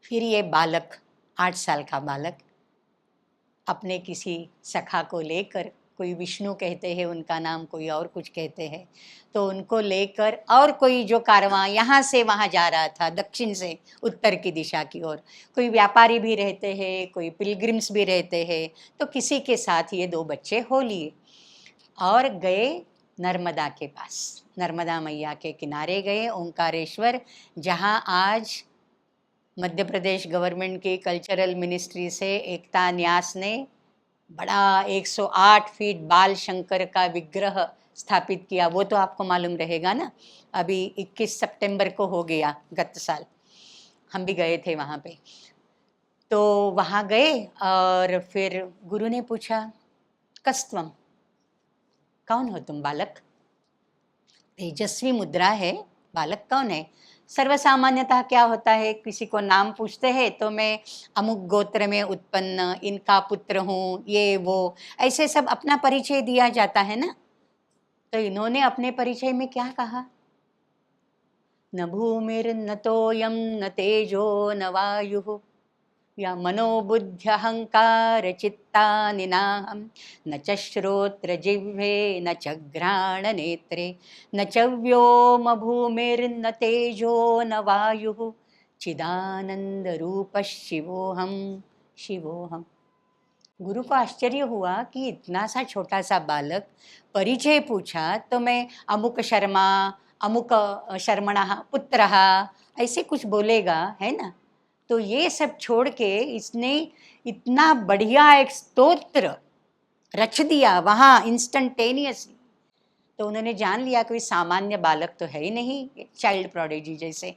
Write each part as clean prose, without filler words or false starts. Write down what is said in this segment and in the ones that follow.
फिर ये बालक, 8 साल का बालक, अपने किसी सखा को लेकर, कोई विष्णु कहते हैं उनका नाम, कोई और कुछ कहते हैं, तो उनको लेकर, और कोई जो कारवां यहाँ से वहाँ जा रहा था, दक्षिण से उत्तर की दिशा की ओर, कोई व्यापारी भी रहते हैं, कोई पिलग्रिम्स भी रहते हैं, तो किसी के साथ ये 2 बच्चे हो लिए और गए नर्मदा के पास, नर्मदा मैया के किनारे गए, ओंकारेश्वर, जहाँ आज मध्य प्रदेश गवर्नमेंट की कल्चरल मिनिस्ट्री से एकता न्यास ने बड़ा 108 फीट बाल शंकर का विग्रह स्थापित किया। वो तो आपको मालूम रहेगा ना, अभी 21 सितंबर को हो गया, गत साल हम भी गए थे वहाँ पे। तो वहाँ गए और फिर गुरु ने पूछा, कस्त्वम, कौन हो तुम बालक? तेजस्वी मुद्रा है, बालक कौन है? सर्वसामान्यतः क्या होता है, किसी को नाम पूछते हैं तो मैं अमुक गोत्र में उत्पन्न, इनका पुत्र हूँ, ये वो, ऐसे सब अपना परिचय दिया जाता है ना। तो इन्होंने अपने परिचय में क्या कहा? न भूमिर्न तोयम न तेजो न वायुः या मनोबुद्ध्यहंकार चित्तानि नाहं न च श्रोत्र जिह्वे न च घ्राण नेत्रे न च व्योम भूमिर्न तेजो न वायुः चिदानंद रूप शिवोहम शिवोहम। गुरु को आश्चर्य हुआ कि इतना सा छोटा सा बालक परिचय पूछा तो मैं अमुक शर्मा, अमुक शर्मणः पुत्रः, ऐसे कुछ बोलेगा, है ना। तो ये सब छोड़ के इसने इतना बढ़िया एक स्तोत्र रच दिया वहाँ इंस्टेंटेनियसली। तो उन्होंने जान लिया कोई सामान्य बालक तो है ही नहीं, चाइल्ड प्रोडिजी जैसे।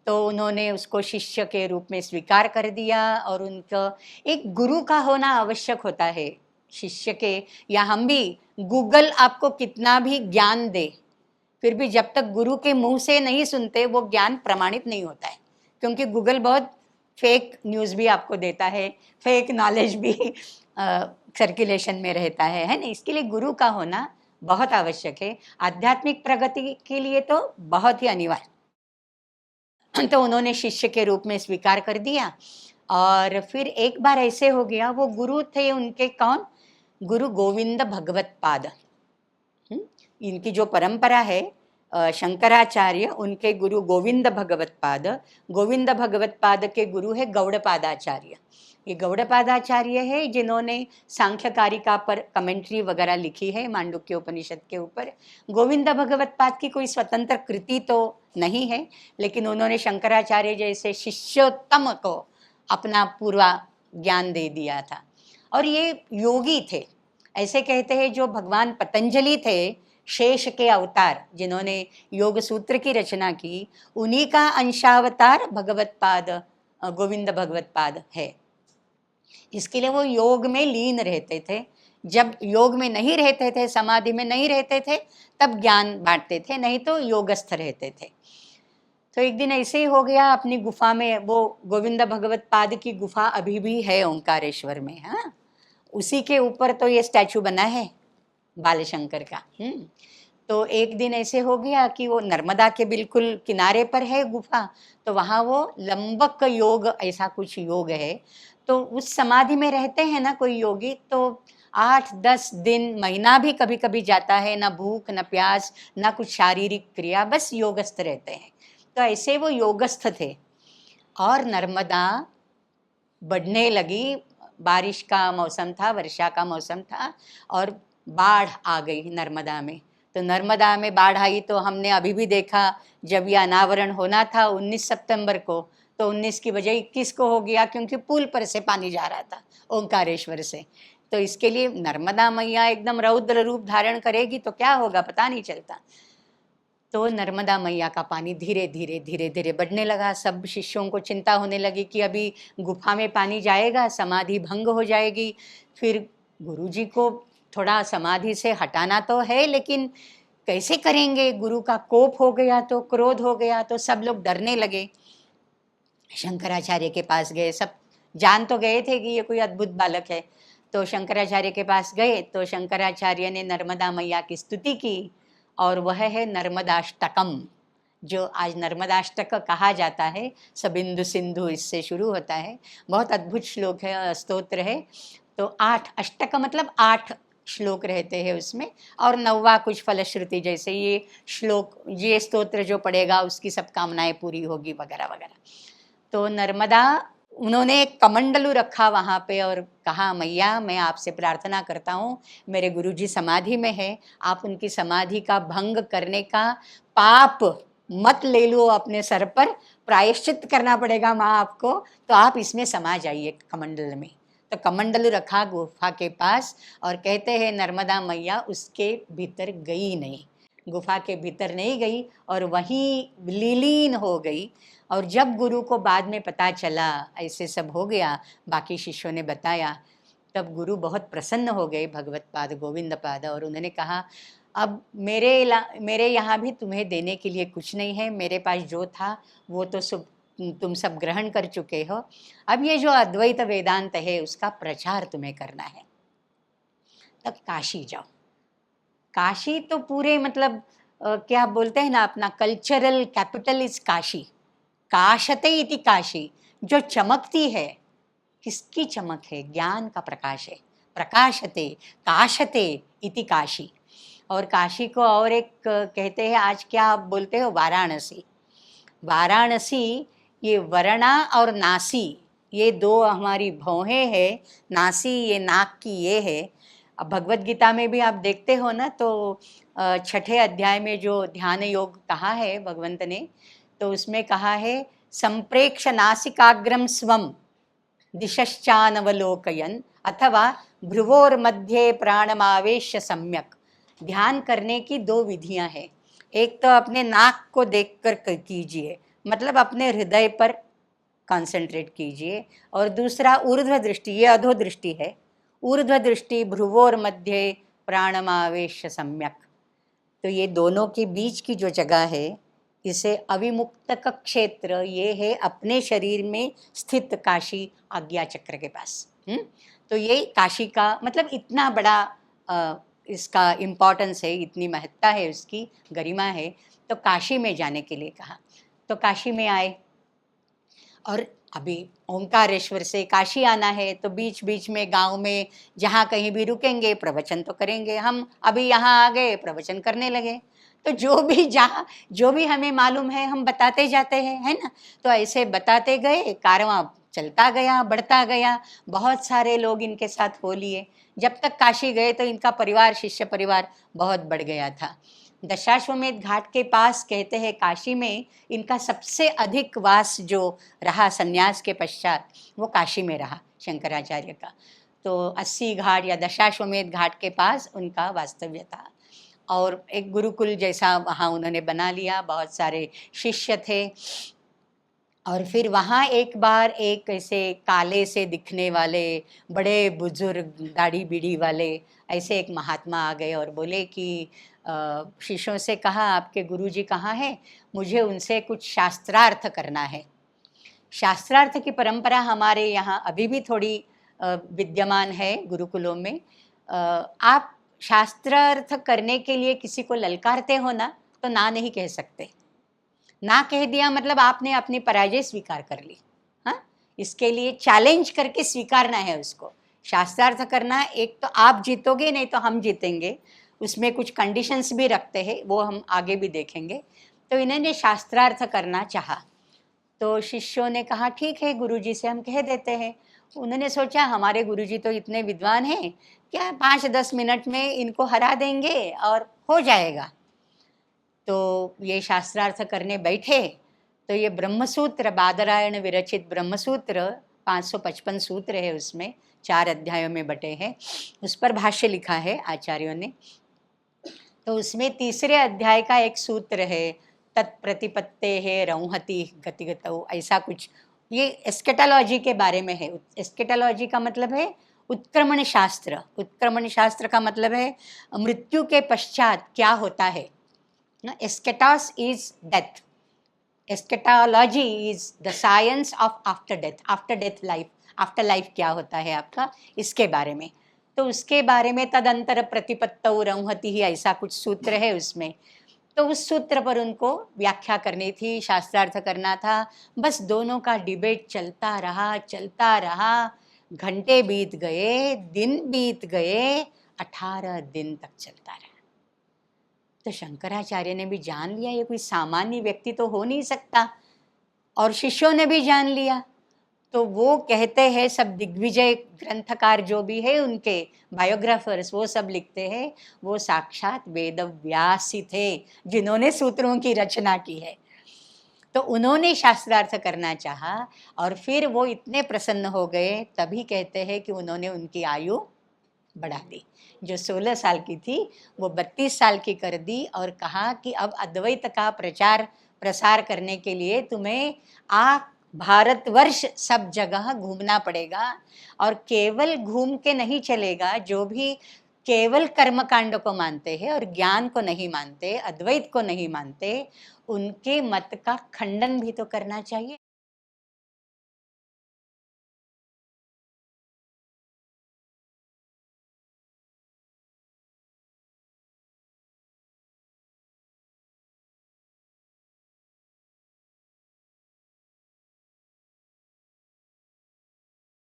तो उन्होंने उसको शिष्य के रूप में स्वीकार कर दिया और उनका एक गुरु का होना आवश्यक होता है शिष्य के। या हम भी, गूगल आपको कितना भी ज्ञान दे, फिर भी जब तक गुरु के मुंह से नहीं सुनते वो ज्ञान प्रमाणित नहीं होता है, क्योंकि गूगल बहुत फेक न्यूज़ भी आपको देता है, फेक नॉलेज भी सर्कुलेशन में रहता है ना। इसके लिए गुरु का होना बहुत आवश्यक है, आध्यात्मिक प्रगति के लिए तो बहुत ही अनिवार्य। तो उन्होंने शिष्य के रूप में स्वीकार कर दिया। और फिर एक बार ऐसे हो गया, वो गुरु थे उनके कौन? गुरु गोविंद भगवत पाद। इनकी जो परंपरा है शंकराचार्य, उनके गुरु गोविंद भगवत पाद, गोविंद भगवत पाद के गुरु है गौड़पादाचार्य। ये गौड़पादाचार्य है जिन्होंने सांख्यकारिका पर कमेंट्री वगैरह लिखी है मांडुक्य उपनिषद के ऊपर। गोविंद भगवत पाद की कोई स्वतंत्र कृति तो नहीं है, लेकिन उन्होंने शंकराचार्य जैसे शिष्योत्तम को अपना पूरा ज्ञान दे दिया था। और ये योगी थे, ऐसे कहते हैं जो भगवान पतंजलि थे, शेष के अवतार जिन्होंने योग सूत्र की रचना की, उन्हीं का अंशावतार भगवत पाद, गोविंद भगवत पाद है। इसके लिए वो योग में लीन रहते थे। जब योग में नहीं रहते थे, समाधि में नहीं रहते थे, तब ज्ञान बांटते थे, नहीं तो योगस्थ रहते थे। तो एक दिन ऐसे ही हो गया, अपनी गुफा में, वो गोविंद भगवत पाद की गुफा अभी भी है ओंकारेश्वर में, हाँ, उसी के ऊपर तो ये स्टैचू बना है बालशंकर का। तो एक दिन ऐसे हो गया कि वो नर्मदा के बिल्कुल किनारे पर है गुफा, तो वहाँ वो लंबक योग, ऐसा कुछ योग है। तो उस समाधि में रहते हैं ना कोई योगी, तो 8-10 दिन, महीना भी कभी कभी जाता है, ना भूख ना प्यास ना कुछ शारीरिक क्रिया, बस योगस्थ रहते हैं। तो ऐसे वो योगस्थ थे। और नर्मदा बढ़ने लगी, बारिश का मौसम था, वर्षा का मौसम था, और बाढ़ आ गई नर्मदा में। तो नर्मदा में बाढ़ आई तो हमने अभी भी देखा, जब यह अनावरण होना था 19 सितंबर को, तो 19 की बजाय 21 को हो गया, क्योंकि पुल पर से पानी जा रहा था ओंकारेश्वर से। तो इसके लिए नर्मदा मैया एकदम रौद्र रूप धारण करेगी तो क्या होगा पता नहीं चलता। तो नर्मदा मैया का पानी धीरे धीरे धीरे धीरे बढ़ने लगा। सब शिष्यों को चिंता होने लगी कि अभी गुफा में पानी जाएगा, समाधि भंग हो जाएगी। फिर गुरुजी को थोड़ा समाधि से हटाना तो है, लेकिन कैसे करेंगे? गुरु का कोप हो गया तो, क्रोध हो गया तो सब लोग डरने लगे। शंकराचार्य के पास गए, सब जान तो गए थे कि ये कोई अद्भुत बालक है। तो शंकराचार्य के पास गए तो शंकराचार्य ने नर्मदा मैया की स्तुति की, और वह है नर्मदाष्टकम। जो आज नर्मदाष्टक कहा जाता है, सबिंदु सिंधु इससे शुरू होता है। बहुत अद्भुत श्लोक है, स्तोत्र है। तो 8 अष्टक मतलब 8 श्लोक रहते हैं उसमें, और 9वां कुछ फलश्रुति, जैसे ये श्लोक, ये स्तोत्र जो पढ़ेगा उसकी सब कामनाएं पूरी होगी वगैरह वगैरह। तो नर्मदा, उन्होंने एक कमंडलू रखा वहाँ पे और कहा, मैया मैं आपसे प्रार्थना करता हूँ, मेरे गुरुजी समाधि में है, आप उनकी समाधि का भंग करने का पाप मत ले लो अपने सर पर, प्रायश्चित करना पड़ेगा माँ आपको, तो आप इसमें समा जाइए कमंडल में। तो कमंडल रखा गुफा के पास, और कहते हैं नर्मदा मैया उसके भीतर गई नहीं, गुफा के भीतर नहीं गई और वहीं विलीन हो गई। और जब गुरु को बाद में पता चला ऐसे सब हो गया, बाकी शिष्यों ने बताया, तब गुरु बहुत प्रसन्न हो गए, भगवत पाद गोविंद पाद, और उन्होंने कहा अब मेरे यहाँ भी तुम्हें देने के लिए कुछ नहीं है, मेरे पास जो था वो तो सब तुम सब ग्रहण कर चुके हो, अब ये जो अद्वैत वेदांत है उसका प्रचार तुम्हें करना है, तब काशी जाओ। काशी तो पूरे मतलब क्या बोलते हैं ना, अपना कल्चरल कैपिटल इज काशी। काशते इति काशी, जो चमकती है, किसकी चमक है? ज्ञान का प्रकाश है। प्रकाशते काशते इति काशी। और काशी को और एक कहते हैं, आज क्या आप बोलते हो, वाराणसी। वाराणसी, ये वरणा और नासी, ये दो हमारी भौहें हैं। नासी ये नाक की ये है। अब भगवत गीता में भी आप देखते हो ना, तो 6ठे अध्याय में जो ध्यान योग कहा है भगवंत ने, तो उसमें कहा है, संप्रेक्ष नासिकाग्रम स्वम दिशश्चानवलोकयन अथवा भ्रुवोर्मध्ये प्राणमावेश्य सम्यक। ध्यान करने की 2 विधियां हैं। एक तो अपने नाक को देखकर कीजिए, मतलब अपने हृदय पर कंसंट्रेट कीजिए, और दूसरा ऊर्ध्व दृष्टि, ये अधो दृष्टि है, ऊर्ध्व दृष्टि भ्रुवोर्मध्ये प्राणमावेश्य सम्यक। तो ये दोनों के बीच की जो जगह है, इसे अविमुक्तक क्षेत्र, ये है अपने शरीर में स्थित काशी आज्ञा चक्र के पास। तो ये काशी का मतलब इतना बड़ा इसका इम्पोर्टेंस है, इतनी महत्ता है, उसकी गरिमा है। तो काशी में जाने के लिए कहा, तो काशी में आए। और अभी ओंकारेश्वर से काशी आना है, तो बीच बीच में गांव में जहाँ कहीं भी रुकेंगे, प्रवचन तो करेंगे। हम अभी यहाँ आ गए, प्रवचन करने लगे, तो जो भी हमें मालूम है हम बताते जाते हैं, है ना। तो ऐसे बताते गए, कारवां चलता गया, बढ़ता गया। बहुत सारे लोग इनके साथ हो लिए। जब तक काशी गए तो इनका परिवार, शिष्य परिवार बहुत बढ़ गया था। दशाश्वमेध घाट के पास कहते हैं काशी में इनका सबसे अधिक वास जो रहा संन्यास के पश्चात, वो काशी में रहा शंकराचार्य का। तो 80 घाट या दशाश्वमेध घाट के पास उनका वास्तव्य था, और एक गुरुकुल जैसा वहाँ उन्होंने बना लिया। बहुत सारे शिष्य थे। और फिर वहाँ एक बार एक ऐसे काले से दिखने वाले बड़े बुजुर्ग, दाढ़ी बीड़ी वाले ऐसे एक महात्मा आ गए और बोले कि शिष्यों से कहा, आपके गुरुजी कहाँ हैं, मुझे उनसे कुछ शास्त्रार्थ करना है। शास्त्रार्थ की परंपरा हमारे यहाँ अभी भी थोड़ी विद्यमान है गुरुकुलों में। आप शास्त्रार्थ करने के लिए किसी को ललकारते हो ना, तो ना नहीं कह सकते। ना कह दिया मतलब आपने अपनी पराजय स्वीकार कर ली। हाँ, इसके लिए चैलेंज करके स्वीकारना है उसको। शास्त्रार्थ करना, एक तो आप जीतोगे, नहीं तो हम जीतेंगे। उसमें कुछ कंडीशंस भी रखते हैं, वो हम आगे भी देखेंगे। तो इन्होंने शास्त्रार्थ करना चाहा, तो शिष्यों ने कहा ठीक है, गुरुजी से हम कह देते हैं। उन्होंने सोचा हमारे गुरुजी तो इतने विद्वान हैं, क्या 5-10 मिनट में इनको हरा देंगे और हो जाएगा। तो ये शास्त्रार्थ करने बैठे, तो ये ब्रह्मसूत्र, बादरायण विरचित ब्रह्मसूत्र 555 सूत्र है, उसमें 4 अध्यायों में बटे हैं। उस पर भाष्य लिखा है आचार्यों ने। तो उसमें 3रे अध्याय का एक सूत्र है, तत्प्रतिपत्ते है रौहति गतिगतौ, ऐसा कुछ। ये एस्केटोलॉजी के बारे में है। एस्केटोलॉजी का मतलब है उत्क्रमण शास्त्र। उत्क्रमण शास्त्र का मतलब है मृत्यु के पश्चात क्या होता है ना। Eschatos is death, eschatology is the science of after death. After death life, after life क्या होता है आपका, इसके बारे में। तो उसके बारे में तदंतर प्रतिपत्तौ रौहति ही, ऐसा कुछ सूत्र है उसमें। तो उस सूत्र पर उनको व्याख्या करनी थी, शास्त्रार्थ करना था। बस दोनों का डिबेट चलता रहा। घंटे बीत गए, दिन बीत गए, 18 दिन तक चलता रहा। तो शंकराचार्य ने भी जान लिया ये कोई सामान्य व्यक्ति तो हो नहीं सकता, और शिष्यों ने भी जान लिया। तो वो कहते हैं, सब दिग्विजय ग्रंथकार जो भी है, उनके बायोग्राफर्स, वो सब लिखते हैं वो साक्षात वेदव्यास ही थे जिन्होंने सूत्रों की रचना की है। तो उन्होंने शास्त्रार्थ करना चाहा और फिर वो इतने प्रसन्न हो गए, तभी कहते हैं कि उन्होंने उनकी आयु बढ़ा दी। जो 16 साल की थी वो 32 साल की कर दी और कहा कि अब अद्वैत का प्रचार प्रसार करने के लिए तुम्हें भारतवर्ष सब जगह घूमना पड़ेगा, और केवल घूम के नहीं चलेगा। जो भी केवल कर्मकांड को मानते हैं और ज्ञान को नहीं मानते, अद्वैत को नहीं मानते, उनके मत का खंडन भी तो करना चाहिए।